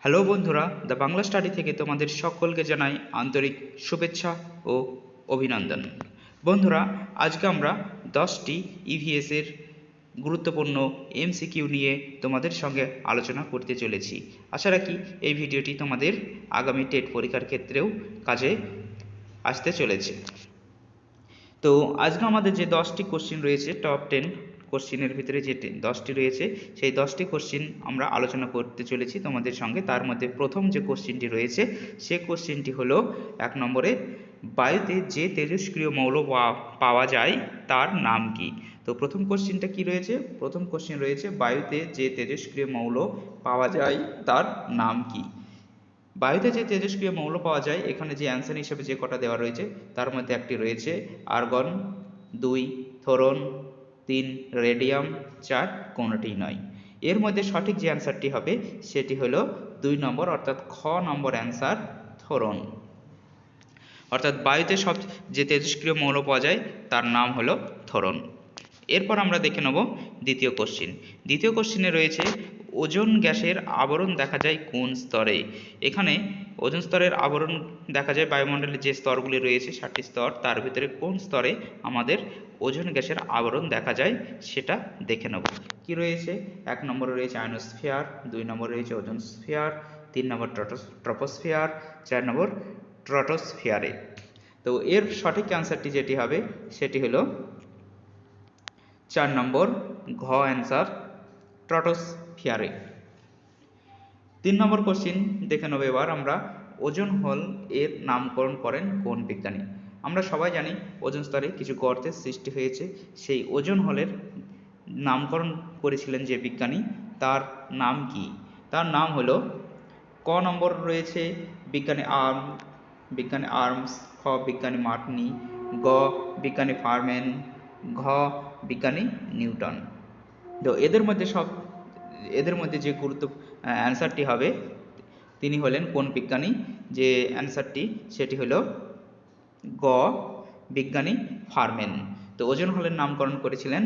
Hello বন্ধুরা, the Bangla study থেকে তোমাদের সকলকে জানাই আন্তরিক শুভেচ্ছা ও অভিনন্দন। বন্ধুরা, আজকে আমরা 10টি ইভিএসের গুরুত্বপূর্ণ এমসিকিউ নিয়ে তোমাদের সঙ্গে আলোচনা করতে চলেছি। আশা রাখি এই ভিডিওটি তোমাদের আগামী টেট পরীক্ষার ক্ষেত্রেও কাজে আসতে চলেছে। তো আজকে আমাদের যে 10টি কোশ্চিন রয়েছে, টপ 10 কোশ্চিনের ভিতরে যে 10টি রয়েছে, সেই 10টি কোশ্চিন আমরা আলোচনা করতে চলেছি তোমাদের সঙ্গে। তার মধ্যে প্রথম যে কোশ্চিনটি রয়েছে, সে কোশ্চিনটি হলো 1 নম্বরে, বায়ুতে যে তেজস্ক্রিয় মৌল পাওয়া যায় তার নাম কি? তো প্রথম কোশ্চিনটা কি রয়েছে? প্রথম কোশ্চিন রয়েছে, বায়ুতে যে তেজস্ক্রিয় মৌল পাওয়া যায় তার নাম কি? বায়ুতে যে তেজস্ক্রিয় মৌল পাওয়া যায়, এখানে যে অ্যান্সার হিসেবে যে কটা দেওয়া রয়েছে তার মধ্যে একটি রয়েছে আর্গন, 2 থোরন, 3 রেডিয়াম, 4 কোনোটিই নয়। এর মধ্যে সঠিক যে অ্যান্সারটি হবে সেটি হলো 2 নম্বর, অর্থাৎ খ নম্বর অ্যান্সার, থোরন। অর্থাৎ বায়ুতে সব যে তেজস্ক্রিয় মৌল পাওয়া যায় তার নাম হলো থোরন। এরপর আমরা দেখে নেব দ্বিতীয় কোশ্চিন। দ্বিতীয় কোশ্চিনে রয়েছে, ওজোন গ্যাসের আবরণ দেখা যায় কোন স্তরে? এখানে ওজোন স্তরের আবরণ দেখা যায়, বায়ুমণ্ডলের যে স্তরগুলি রয়েছে 7টি স্তর, তার ভিতরে কোন স্তরে আমাদের ওজোন গ্যাসের আবরণ দেখা যায় সেটা দেখে নেব। কি রয়েছে? 1 নম্বরে রয়েছে আয়নোস্ফিয়ার, 2 নম্বরে রয়েছে ওজোন স্ফিয়ার, 3 নম্বর ট্রপোস্ফিয়ার, 4 নম্বর স্ট্র্যাটোস্ফিয়ারে। তো এর সঠিক অ্যান্সারটি যেটি হবে সেটি হলো 4 নম্বর, ঘ অ্যান্সার, স্ট্র্যাটোস্ফিয়ারে। 3 নম্বর কোশ্চিন দেখে নেব এবার আমরা, ওজোন হল এর নামকরণ করেন কোন বিজ্ঞানী? আমরা সবাই জানি ওজোন স্তরে কিছু গর্তের সৃষ্টি হয়েছে, সেই ওজোন হলের নামকরণ করেছিলেন যে বিজ্ঞানী, তার নাম কি? তার নাম হলো, ক নম্বর রয়েছে বিজ্ঞানী আর্মস, খ বিজ্ঞানী মার্টনি, গ বিজ্ঞানী ফারম্যান, ঘ বিজ্ঞানী নিউটন। তো এদের মধ্যে যে অ্যান্সারটি হবে, তিনি হলেন কোন বিজ্ঞানী? যে অ্যান্সারটি সেটি হলো গ বিজ্ঞানী ফারম্যান। তো ওজোন হলের নামকরণ করেছিলেন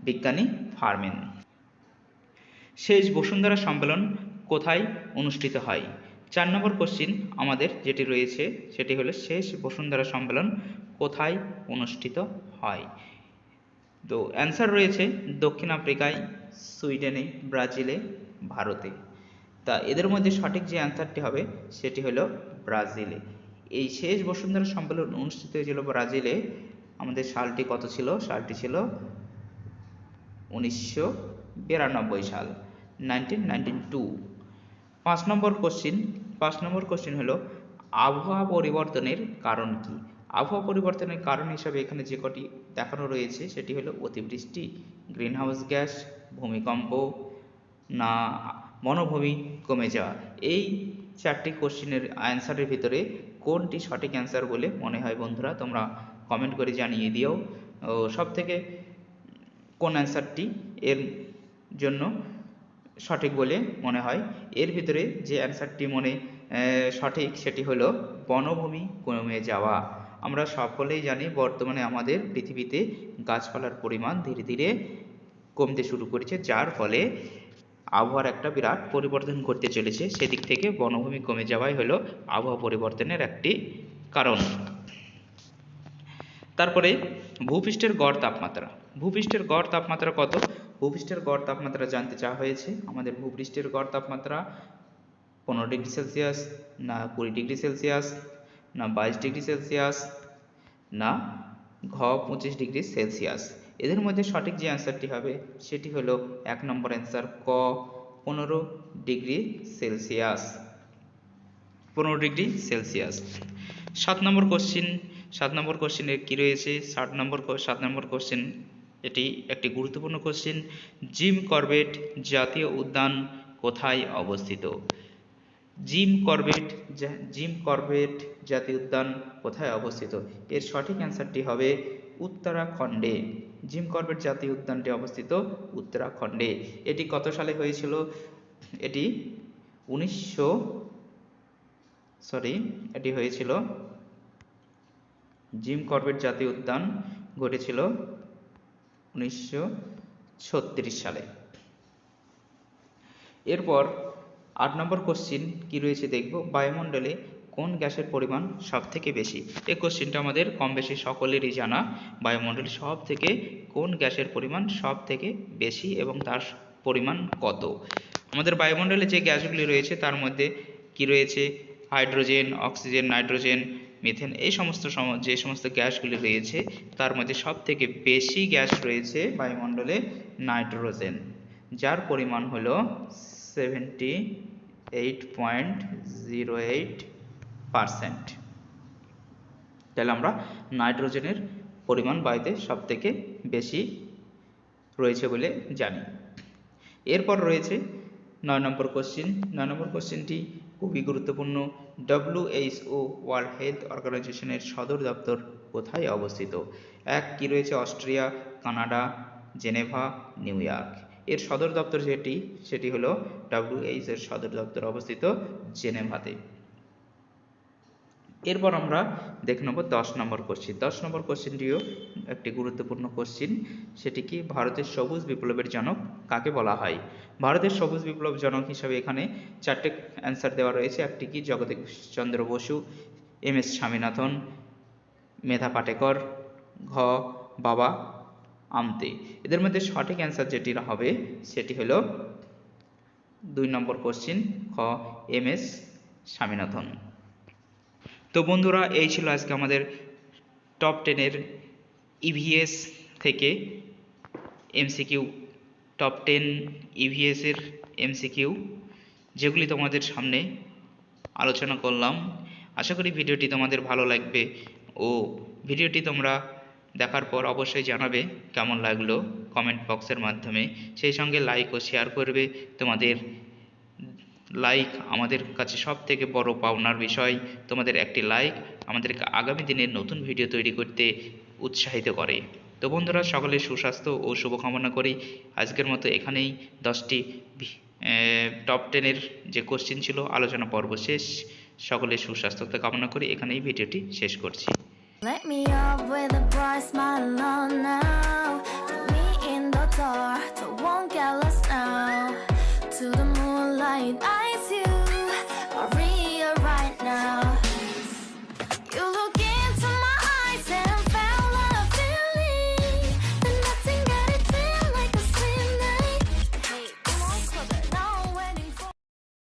বিজ্ঞানী ফারম্যান। শেষ বসুন্ধরা সম্মেলন কোথায় অনুষ্ঠিত হয়? 4 নম্বর কোশ্চিন আমাদের যেটি রয়েছে সেটি হলো, শেষ বসুন্ধরা সম্মেলন কোথায় অনুষ্ঠিত হয়? তো অ্যান্সার রয়েছে দক্ষিণ আফ্রিকায়, সুইডেনে, ব্রাজিলে, ভারতে। তা এদের মধ্যে সঠিক যে অ্যান্সারটি হবে সেটি হলো ব্রাজিলে। এই শেষ বসুন্ধরা সম্মেলন অনুষ্ঠিত হয়েছিল ব্রাজিলে। আমাদের সালটি কত ছিল? সালটি ছিল 1992 সাল, 1992। 5 নম্বর কোশ্চিন হলো, আবহাওয়া পরিবর্তনের কারণ কি? আবহাওয়া পরিবর্তনের কারণ হিসাবে এখানে যে কটি দেখানো রয়েছে সেটি হলো অতিবৃষ্টি, গ্রিনহাউস গ্যাস, ভূমিকম্প, না বনভূমি কমে যাওয়া। এই 4টি কোশ্চিনের অ্যান্সারের ভিতরে কোনটি সঠিক অ্যান্সার বলে মনে হয় বন্ধুরা? তোমরা কমেন্ট করে জানিয়ে দিও সব থেকে কোন অ্যান্সারটি এর জন্য সঠিক বলে মনে হয়। এর ভিতরে যে অ্যান্সারটি সঠিক সেটি হলো বনভূমি কমে যাওয়া। আমরা সকলেই জানি বর্তমানে আমাদের পৃথিবীতে গাছপালার পরিমাণ ধীরে ধীরে কমতে শুরু করেছে, যার ফলে আবহাওয়ার একটা বিরাট পরিবর্তন ঘটতে চলেছে। সেদিক থেকে বনভূমি কমে যাওয়াই হলো আবহাওয়া পরিবর্তনের একটি কারণ। তারপরে ভূপৃষ্ঠের গড় তাপমাত্রা। ভূপৃষ্ঠের গড় তাপমাত্রা কত? ভূপৃষ্ঠের গড় তাপমাত্রা জানতে চাওয়া হয়েছে। আমাদের ভূপৃষ্ঠের গড় তাপমাত্রা 15 ডিগ্রি সেলসিয়াস, না 20 ডিগ্রি সেলসিয়াস, না 22 ডিগ্রি সেলসিয়াস, না ঘ 25 ডিগ্রি সেলসিয়াস। এদের মধ্যে সঠিক যে অ্যান্সারটি হবে সেটি হলো 1 নম্বর অ্যান্সার, ক 15 ডিগ্রি সেলসিয়াস। 15 degree Celsius. 7 নম্বর কোশ্চিনে কি রয়েছে? 7 নম্বর কোশ্চিন, এটি একটি গুরুত্বপূর্ণ কোশ্চিন। জিম করবেট জাতীয় উদ্যান কোথায় অবস্থিত? জিম করবেট জাতীয় উদ্যান কোথায় অবস্থিত? এর সঠিক অ্যান্সারটি হবে উত্তরাখণ্ডে। জিম করবেট জাতীয় উদ্যানটি অবস্থিত উত্তরাখণ্ডে। এটি কত সালে হয়েছিল? এটি হয়েছিল, জিম করবেট জাতীয় উদ্যান ঘটেছিল 1936 সালে। এরপর 8 নম্বর কোশ্চিন কি রয়েছে দেখব, বায়ুমণ্ডলে কোন গ্যাসের পরিমাণ সব থেকে বেশি। এই কোশ্চিনটা আমাদের কম বেশি সকলেরই জানা। বায়ুমণ্ডলে সব থেকে কোন গ্যাসের পরিমাণ সব থেকে বেশি এবং তার পরিমাণ কত। আমাদের বায়ুমণ্ডলে যে গ্যাসগুলি রয়েছে তার মধ্যে কি রয়েছে, হাইড্রোজেন, অক্সিজেন, নাইট্রোজেন, মিথেন, এই সমস্ত যে সমস্ত গ্যাসগুলি রয়েছে তার মধ্যে সব থেকে বেশি গ্যাস রয়েছে বায়ুমণ্ডলে নাইট্রোজেন, যার পরিমাণ হলো 78.08%। তাহলে আমরা নাইট্রোজেনের পরিমাণ বায়ুতে সব থেকে বেশি রয়েছে বলে জানি। এরপর রয়েছে 9 নম্বর কোশ্চিন। 9 নম্বর কোশ্চিনটি খুবই গুরুত্বপূর্ণ। WHO ওয়ার্ল্ড হেলথ অর্গানাইজেশনের সদর দপ্তর কোথায় অবস্থিত? এক কি রয়েছে, Austria, Canada, Geneva, new York. এর সদর দপ্তর সেটি হলো WHO এর সদর দপ্তর অবস্থিত জেনেভাতে। এরপর আমরা দেখে নেব 10 নম্বর কোশ্চিন। 10 নম্বর কোশ্চিনটিও একটি গুরুত্বপূর্ণ কোশ্চিন। সেটি কি, ভারতের সবুজ বিপ্লবের জনক কাকে বলা হয়? ভারতের সবুজ বিপ্লব জনক হিসাবে এখানে 4টে অ্যান্সার দেওয়া রয়েছে। একটি কি, জগদীশ চন্দ্র বসু, MS স্বামীনাথন, মেধা পাটেকর, ঘ বাবা আমতে। এদের মধ্যে সঠিক অ্যান্সার যেটি হবে সেটি হলো 2 নম্বর কোশ্চিন, খ MS স্বামীনাথন। তো বন্ধুরা, এই ছিল আজকে আমাদের টপ 10-এর EVS থেকে MCQ, টপ 10 EVS-এর MCQ, যেগুলি তোমাদের সামনে আলোচনা করলাম। আশা করি ভিডিওটি তোমাদের ভালো লাগবে ও ভিডিওটি তোমরা দেখার পর অবশ্যই জানাবে কেমন লাগলো কমেন্ট বক্সের মাধ্যমে। সেই সঙ্গে লাইক ও শেয়ার করবে। তোমাদের লাইক আমাদের কাছে সব থেকে বড় পাওনার বিষয়। তোমাদের একটি লাইক আমাদেরকে আগামী দিনের নতুন ভিডিও তৈরি করতে উৎসাহিত করে। তো বন্ধুরা, সকলের সুস্বাস্থ্য ও শুভকামনা করি। আজকের মতো এখানেই 10টি টপ 10-এর যে কোশ্চিন ছিল আলোচনা পর্ব শেষ। সকলের সুস্বাস্থ্য কামনা করি এখানেই ভিডিওটি শেষ করছি। Let me up with a bright smile on now.